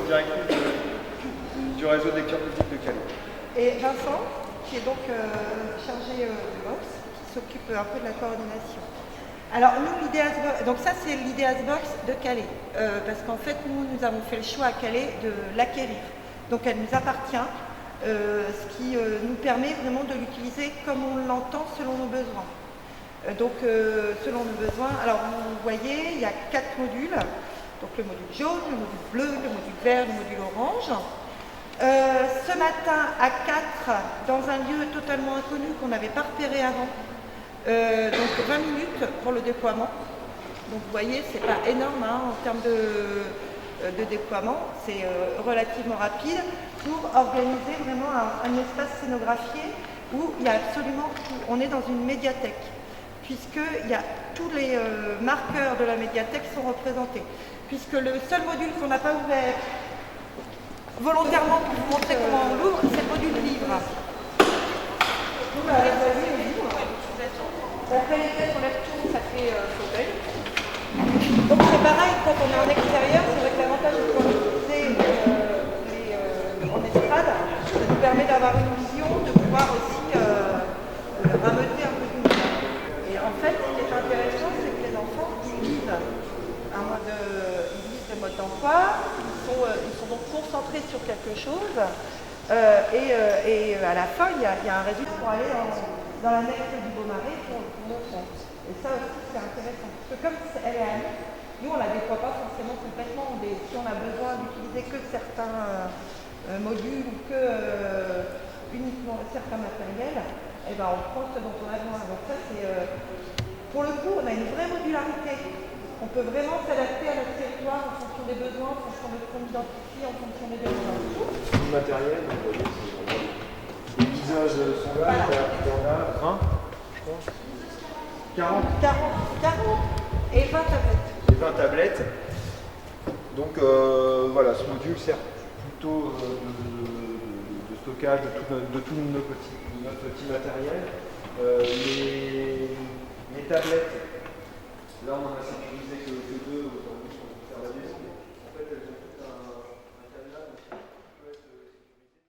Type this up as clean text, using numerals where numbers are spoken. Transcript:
directrice du réseau de lecture publique de Calais. Et Vincent, qui est donc chargé de Box, qui s'occupe un peu de la coordination. Alors nous, l'IdeasBox, donc ça c'est l'IdeasBox de Calais, parce qu'en fait nous avons fait le choix à Calais de l'acquérir. Donc elle nous appartient, ce qui nous permet vraiment de l'utiliser comme on l'entend selon nos besoins. Selon nos besoins, alors vous voyez, il y a 4 modules, donc le module jaune, le module bleu, le module vert, le module orange. Ce matin à 4, dans un lieu totalement inconnu qu'on n'avait pas repéré avant, donc 20 minutes pour le déploiement. Donc vous voyez, c'est pas énorme hein, en termes de déploiement, c'est relativement rapide pour organiser vraiment un espace scénographié où il y a absolument tout. On est dans une médiathèque, puisqu'il y a tous les marqueurs de la médiathèque sont représentés. Puisque le seul module qu'on n'a pas ouvert volontairement pour vous montrer comment on l'ouvre, c'est le module livre. Après les tests, on lève tout, ça fait fauteuil. Donc c'est pareil, quand on est en extérieur, c'est vrai que l'avantage de pouvoir utiliser en estrade, ça nous permet d'avoir une vision, de pouvoir aussi rameuter un peu tout. Et en fait, ce qui est intéressant, c'est que les enfants, ils lisent le mode d'emploi, ils sont donc concentrés sur quelque chose, et à la fin, il y a un résultat pour aller dans l'annexe du Beaumarais pour montrer. Et ça aussi, c'est intéressant. Parce que comme elle est à nous, on ne la déploie pas forcément complètement. Si on a besoin d'utiliser que certains modules ou que uniquement certains matériels, eh ben, on prend ce dont on a besoin. Donc ça, c'est pour le coup, on a une vraie modularité. On peut vraiment s'adapter à notre territoire en fonction des besoins, en fonction de ce qu'on identifie, en fonction des besoins. Le matériel, vous voyez, les visages sont là, il y en a 20, je crois. 40 et 20 tablettes. Et 20 tablettes. Donc voilà, ce module sert plutôt de stockage de tout notre petit matériel. Les tablettes, là on en a sécurisé que 2 aujourd'hui.